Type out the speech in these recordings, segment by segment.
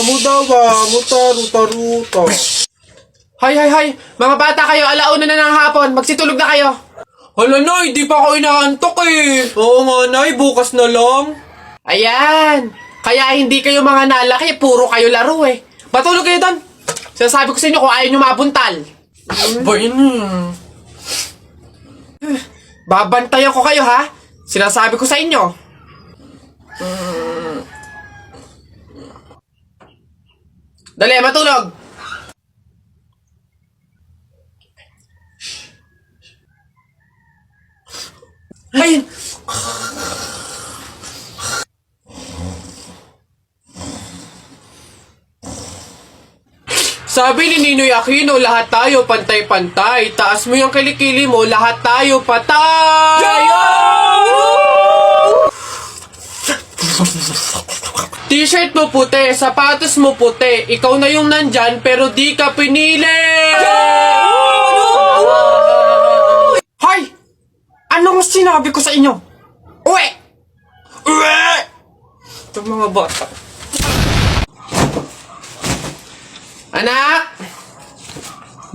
mudawa, mutaru-taruto. Hay! Mga bata kayo, alauna na ng hapon. Magsitulog na kayo. Hala, Nay, di pa ako inaantok eh. Oo nga, Nay, bukas na lang. Ayan. Kaya hindi kayo mga nalaki, puro kayo laro eh. Matulog kayo doon. Sinasabi ko sa inyo kung ayaw nyo mabuntal. Ba yun? Babantayan ko kayo ha. Sinasabi ko sa inyo. Dali, matulog. Ay! Sabi ni Ninoy Aquino, lahat tayo pantay-pantay. Taas mo yung kilikili mo, lahat tayo patay! T-shirt mo puti, sapatos mo puti. Ikaw na yung nandyan, pero di ka pinili! Hoy! Anong sinabi ko sa inyo? Uwe! Uwe! Ito mga bata. Anak!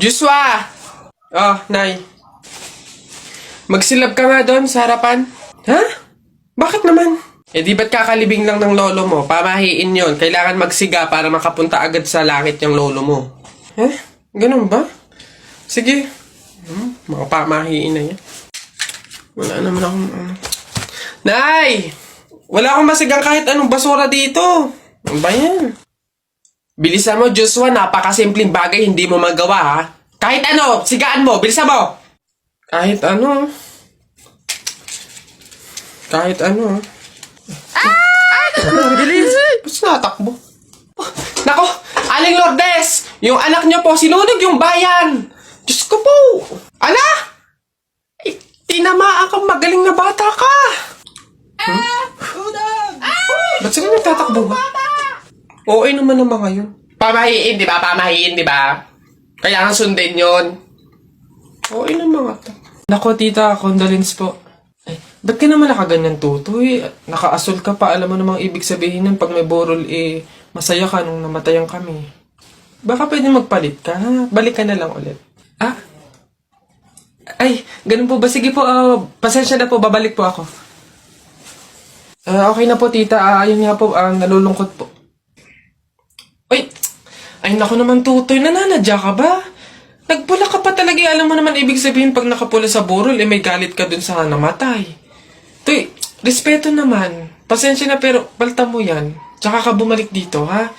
Joshua! Oh, Nay. Magsilab ka nga doon sa harapan. Ha? Bakit naman? Eh di ba't kakalibing lang ng lolo mo? Pamahiin yon. Kailangan magsiga para makapunta agad sa langit yung lolo mo. Eh? Ganun ba? Sige. Mga pamahiin na yan. Wala naman akong... Nay! Wala akong masigang kahit anong basura dito. Ano ba yan? Bilisan mo, Joshua. Napakasimpleng bagay, hindi mo magawa, ha? Kahit ano, sigaan mo. Bilisan mo. Kahit ano. Kahit ano. Bilis. Ba't natakbo? Nako, Aling Lourdes! Yung anak niyo po, sinunog yung bayan. Diyos ko po. Ala? Tinamaan kang magaling na bata ka. Ba't sila nagtatakbo ba? Oo naman ang mga yun. Pamahiin, di ba? Pamahiin, di ba? Kaya nga sundin yun. Oo naman mga to. Nako, tita, condolence po. Ay, ba't ka naman nakaganyan, tutoy? Naka-asol ka pa. Alam mo namang ibig sabihin nun, pag may borol, masaya ka nung namatayan kami. Baka pwede magpalit ka, ha? Balik ka na lang ulit. Ah? Ay, ganun po ba? Sige po, pasensya na po, babalik po ako. Okay na po, tita. Ayun nga po, nalulungkot po. Ay, naku naman, tutoy. Nananadya ka ba? Nagpula ka pa talaga. Alam mo naman, ibig sabihin, pag nakapula sa burol, may galit ka dun sa namatay. Tuy, respeto naman. Pasensya na, pero balta mo yan. Tsaka ka bumalik dito, ha?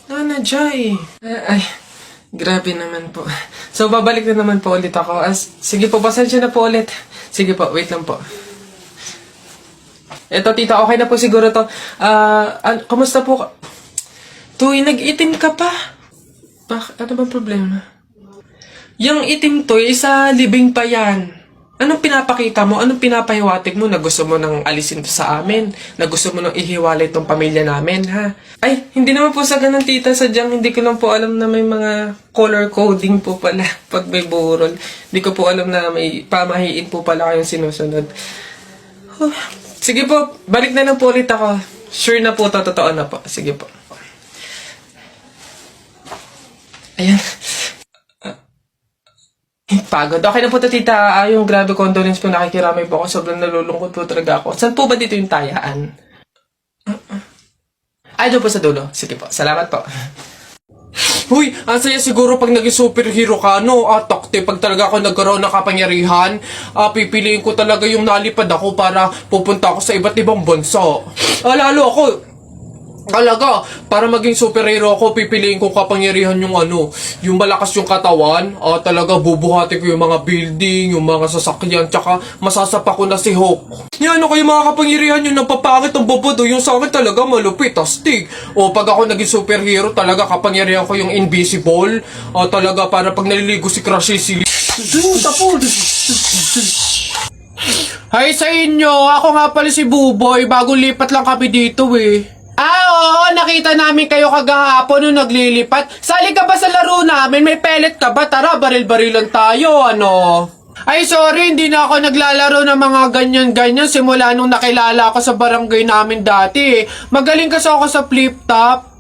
Nanadya eh. Ay, grabe naman po. So, babalik na naman po ulit ako. Sige po, pasensya na po ulit. Sige po, wait lang po. Eto, tita, okay na po siguro to. Kumusta po? Tuy, nag-itim ka pa. Ano bang problema? Yung itim to, isa libing pa yan. Anong pinapakita mo? Anong pinapahiwatig mo na gusto mo nang alisin to sa amin? Na gusto mo nang ihiwalay tong pamilya namin, ha? Ay, hindi naman po sa ganun, tita. Sadyang hindi ko lang po alam na may mga color coding po pala pag may burol. Hindi ko po alam na may pamahiin po pala kayong sinusunod. Sige po, balik na lang po ulit ako. Sure na po, totoo na po. Sige po. Ayan. Pagod. Okay na po ito, tita. Yung grabe condolence po, nakikiramay po ako. Sobrang nalulungkot po talaga ako. Saan po ba dito yung tayaan? Ay, doon po sa dulo. Sige po. Salamat po. Huy, ang saya siguro pag naging superhero ka, no? Takte, pag talaga ako nagkaroon ng kapangyarihan, pipiliin ko talaga yung nalipad ako para pupunta ako sa iba't ibang bansa. Lalo ako, talaga, para maging superhero ako, pipiliin ko kapangyarihan yung yung malakas yung katawan, talaga bubuhati ko yung mga building, yung mga sasakyan, tsaka masasapa ko na si Hulk. Yan ako yung mga kapangyarihan yung napapangit ang bobodo, yung sa akin talaga malupit, astig. O pag ako naging superhero, talaga kapangyarihan ko yung invisible, talaga para pag naliligo si Crush si Hi sa inyo, ako nga pala si Buboy, bagong lipat lang kami dito eh. Oo, nakita namin kayo kagahapon nung naglilipat. Sali ka ba sa laro namin? May pellet ka ba? Tara, baril-barilan tayo, ano? Ay, sorry, hindi na ako naglalaro ng mga ganyan-ganyan simula nung nakilala ako sa barangay namin dati. Magaling kasi ako sa flip top.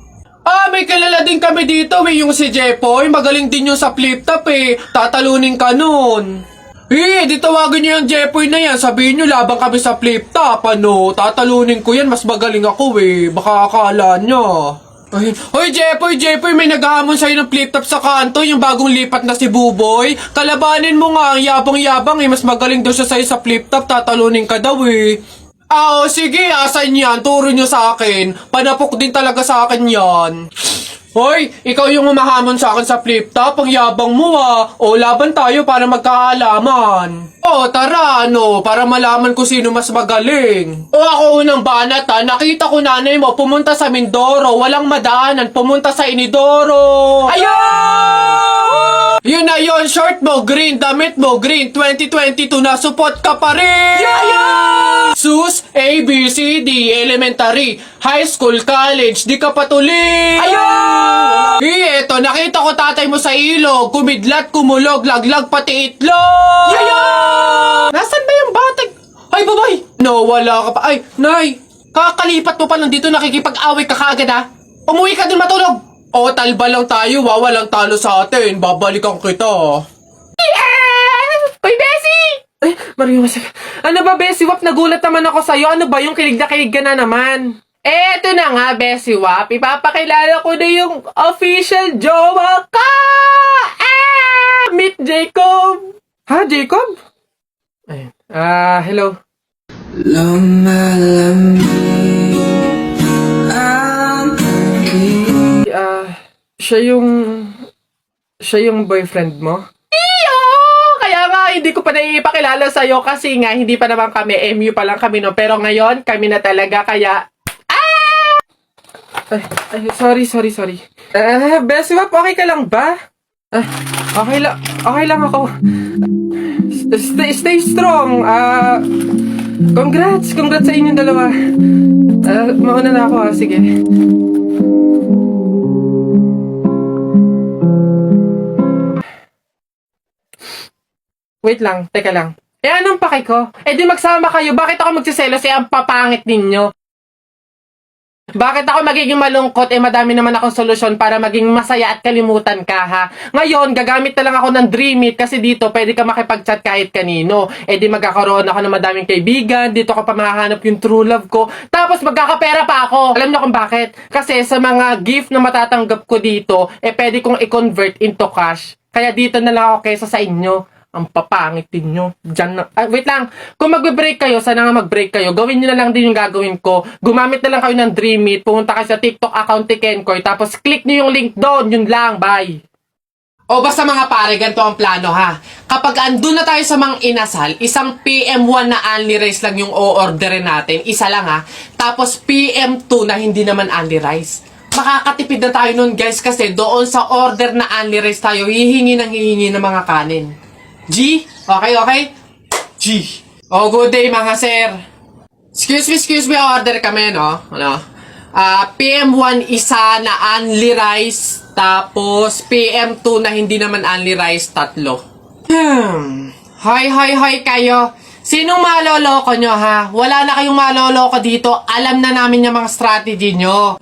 Ah, may kilala din kami dito, yung si Jepoy. Magaling din yung sa flip top eh. Tatalunin ka nun. Di tawagin niyo yung Jepoy na yan. Sabihin niyo, labang kami sa flip top, ano. Tatalunin ko yan, mas magaling ako eh. Baka akala niya. Ayun. Hoy, Jepoy, may naghahamon sa'yo ng flip top sa kanto, yung bagong lipat na si Buboy. Kalabanin mo nga, ang yabang-yabang eh, mas magaling daw siya sa'yo sa flip top, tatalunin ka daw eh. Sige, asan yan? Turo nyo sa akin. Panapok din talaga sa akin yan. Hoy, ikaw yung umahamon sa akin sa flip top, ang yabang mo ah. O, laban tayo para magkaalaman. Tara, para malaman ko sino mas magaling. Ako unang banat ha, nakita ko nanay mo pumunta sa Mindoro, walang madaanan, pumunta sa Inidoro. Ayun! Yun na yun, short mo green, damit mo green, 2022 na support ka pa rin! Yeah! Sus, A, B, C, D, elementary, high school, college, di ka patuloy! Ayun! Eto, nakita ko tatay mo sa ilog, kumidlat, kumulog, laglag, pati itlog! Yeah! Nasaan ba yung batag? Ay, babay! No, wala ka pa. Ay, nay! Kakalipat mo pa lang dito, nakikipag-away ka kaagad ha? Umuwi ka din matulog! Talba lang tayo, walang talo sa atin. Babalikan kita. Uy, Bessie! Ay, Mario, ano ba, Bessie Wap? Nagulat naman ako sa'yo. Ano ba yung kilig na kilig ka na naman? Eto na nga, Bessie Wap. Ipapakilala ko na yung official jowa ka! Meet Jacob! Ha, Jacob? Ayun. Hello. Siya yung boyfriend mo? Iyo! Kaya nga, hindi ko pa naipakilala sa'yo kasi nga, hindi pa naman kami, MU pa lang kami, no? Pero ngayon, kami na talaga, kaya... Sorry. Bessie Wap, okay ka lang ba? Okay lang ako. Stay strong. Congrats sa inyong dalawa. Mauna na ako, sige. Wait lang, teka lang. Anong paki ko? Di magsama kayo, bakit ako magsiselos ang papangit ninyo? Bakit ako magiging malungkot madami naman akong solusyon para maging masaya at kalimutan ka ha? Ngayon, gagamit na lang ako ng Dream It kasi dito pwede ka makipag-chat kahit kanino. Di magkakaroon ako ng madaming kaibigan, dito ko pa mahahanap yung true love ko, tapos magkakapera pa ako. Alam niyo kung bakit? Kasi sa mga gift na matatanggap ko dito, pwede kong i-convert into cash. Kaya dito na lang ako kaysa sa inyo. Ang papangit din nyo. Diyan na. Wait lang. Kung magbe-break kayo, sana nga mag-break kayo. Gawin nyo na lang din yung gagawin ko. Gumamit na lang kayo ng Dream It. Pumunta kayo sa TikTok account ni Kenkoy. Tapos click nyo yung link doon. Yun lang. Bye. Basta mga pare, ganito ang plano ha. Kapag andun na tayo sa mga inasal, isang PM1 na only rice lang yung o-orderin natin. Isa lang ha. Tapos PM2 na hindi naman only rice. Makakatipid na tayo nun guys kasi doon sa order na only rice tayo, hihingi ng mga kanin. G? Okay? G. Good day mga sir. Excuse me, order kami, no? PM1 isa na only rice, tapos PM2 na hindi naman only rice, 3. Hi kayo. Sinong maloloko nyo, ha? Wala na kayong maloloko dito. Alam na namin yung mga strategy nyo.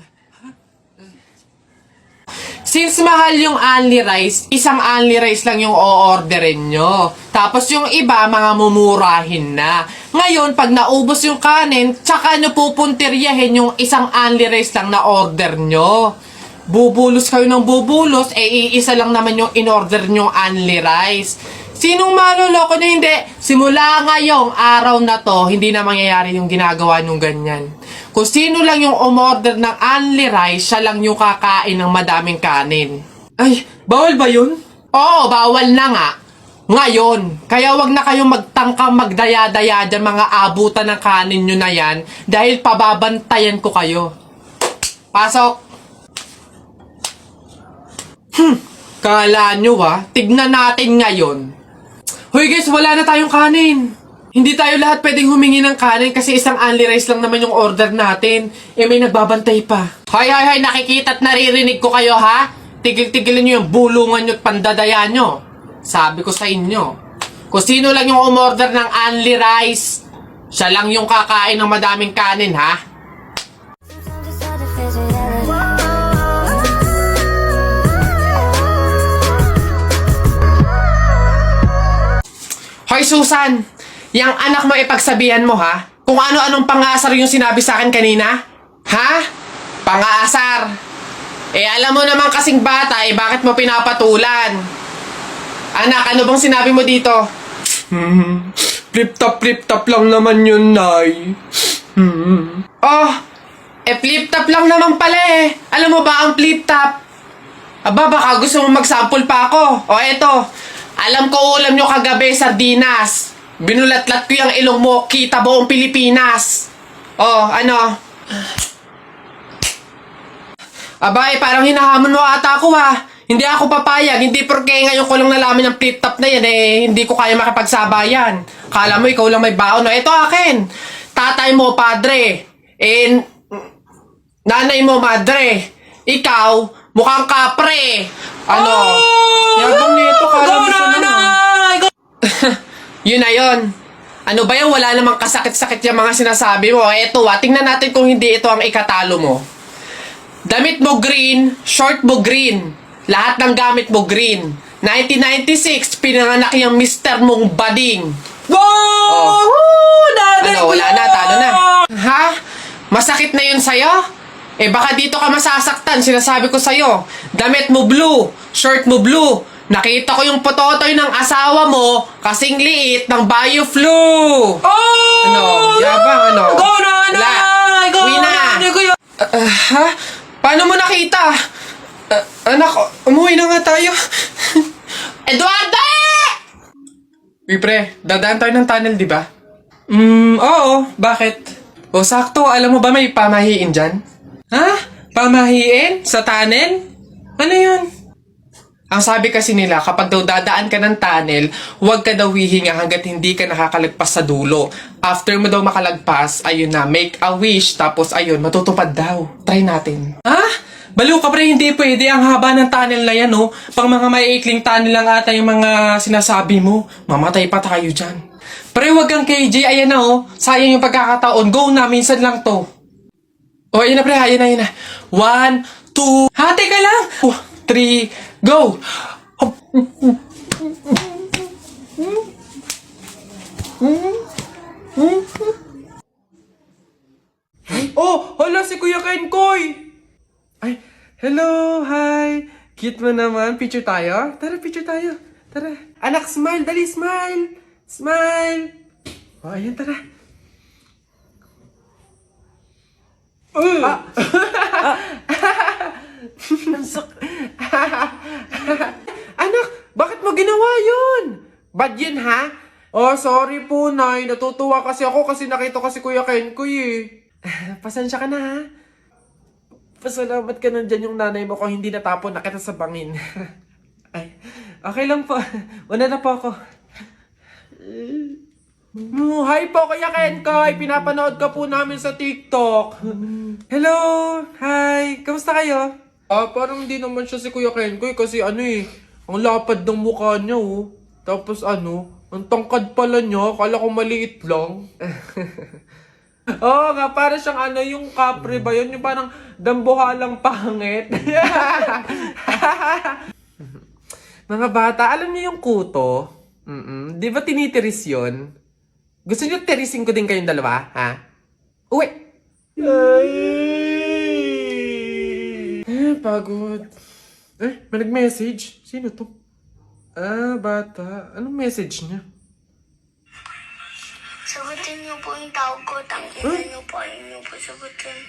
Since mahal yung only rice, isang only rice lang yung o-orderin nyo. Tapos yung iba, mga mumurahin na. Ngayon, pag naubos yung kanin, tsaka nyo pupuntiryahin yung isang only rice lang na order nyo. Bubulos kayo ng bubulos, iisa lang naman yung in-order nyo only rice. Sinong maloloko nyo? Hindi. Simula ngayong araw na to, hindi na mangyayari yung ginagawa nyo ganyan. Kung sino lang yung umorder ng only rice, siya lang yung kakain ng madaming kanin. Ay, bawal ba yun? Oo, bawal na nga. Ngayon, kaya wag na kayong magtangkang magdaya-daya dyan mga abutan ng kanin nyo na yan dahil pababantayan ko kayo. Pasok! Kala nyo tignan natin ngayon. Hoy guys, wala na tayong kanin. Hindi tayo lahat pwedeng humingi ng kanin kasi isang only rice lang naman yung order natin. May nagbabantay pa. Hoy, nakikita at naririnig ko kayo ha? Tigil-tigilin nyo yung bulungan nyo at pandadaya nyo. Sabi ko sa inyo. Kung sino lang yung umorder ng only rice, siya lang yung kakain ng madaming kanin, ha? Hoy, Susan! Yang anak mo ipagsabihan mo, ha? Kung ano-anong pangasar yung sinabi sa akin kanina? Ha? Pangasar! Alam mo naman kasing bata, bakit mo pinapatulan? Anak, ano bang sinabi mo dito? Flip-top lang naman yun, Nay. Oh, flip-top lang naman pala eh. Alam mo ba ang flip-top? Aba, baka gusto mo mag-sample pa ako. O eto, alam ko ulam nyo kagabi, sardinas. Binulatlat ko yung ilong mo, kita buong Pilipinas. Oh, ano? Aba, parang hinahamon mo ata ako ha. Hindi ako papayag, hindi porke ngayon ko lang nalaman yung flip-top na yan hindi ko kaya makipagsabayan. Kala mo ikaw lang may baon. No, ito akin. Tatay mo, padre. Nanay mo, madre. Ikaw, mukhang kapre. Ano? Yabang nito, kala mo siya naman. Yun na yun. Ano ba yun? Wala namang kasakit-sakit yung mga sinasabi mo. Eto tingnan natin kung hindi ito ang ikatalo mo. Damit mo green, short mo green. Lahat ng gamit mo green. 1996, pinanganak yung mister mong bading. Wow! Ano, wala na, talo na. Ha? Masakit na yun sa'yo? Baka dito ka masasaktan, sinasabi ko sa'yo. Damit mo blue, shirt mo blue. Nakita ko yung pototoy ng asawa mo kasing liit ng bio-flu. Oh! Ano? Yabang, ano? Go na, Nay! Go Uwi na! na! Ha? Paano mo nakita? Anak, umuwi na nga tayo. Eduardo! Uy, pre, dadaan tayo ng tunnel, di ba? Oo. Bakit? O, sakto, alam mo ba may pamahiin dyan? Ha? Pamahiin? Sa tunnel? Ano yun? Ang sabi kasi nila, kapag daw dadaan ka ng tunnel, huwag ka daw hihinga hanggat hindi ka nakakalagpas sa dulo. After mo daw makalagpas, ayun na, make a wish, tapos ayun, matutupad daw. Try natin. Ha? Baliw ka, pre, hindi pwede. Ang haba ng tunnel na yan, oh. Pang mga maiikling tunnel lang ata yung mga sinasabi mo. Mamatay pa tayo dyan. Pre, wag kang KJ. Ayan na, oh. Sayang yung pagkakataon. Go na, minsan lang to. O, ayun na pre, ayun na. 1, 2, Ha, teka lang. 3, go! Oh, hala si Kuya Kenkoy! Ay, hello, hi! Cute mo naman. Picture tayo? Tara, picture tayo. Tara. Anak, smile. Dali, smile. Smile. Oh, ayan, tara. Anak, bakit mo ginawa yun? Bad yun, ha? Oh, sorry po, Nay. Natutuwa kasi ako kasi nakita ko si Kuya Kenkoy Pasensya ka na, ha? Pasalamat ka nandyan yung nanay mo kung hindi natapon na kita sa bangin. Ay, okay lang po. Una na po ako. Hi po, Kuya Kenkoy. Pinapanood ka po namin sa TikTok. Hello! Hi! Kamusta kayo? Parang hindi naman siya si Kuya Kenkoy kasi ang lapad ng mukha niya, oh. Tapos ang tangkad pala niya. Kala ko maliit lang. Oo nga, para siyang yung kapre ba yun? Yung parang dambuhalang pangit. Mga bata, alam niyo yung kuto? Di ba tinitiris yun? Gusto niyo tirisin ko din kayong dalawa, ha? Uwi! Pagod. May nag-message? Sino to? Bata. Anong message niya? Sagutin niyo po yung tawag ko. Tangina niyo po. Ayaw niyo po sagutin.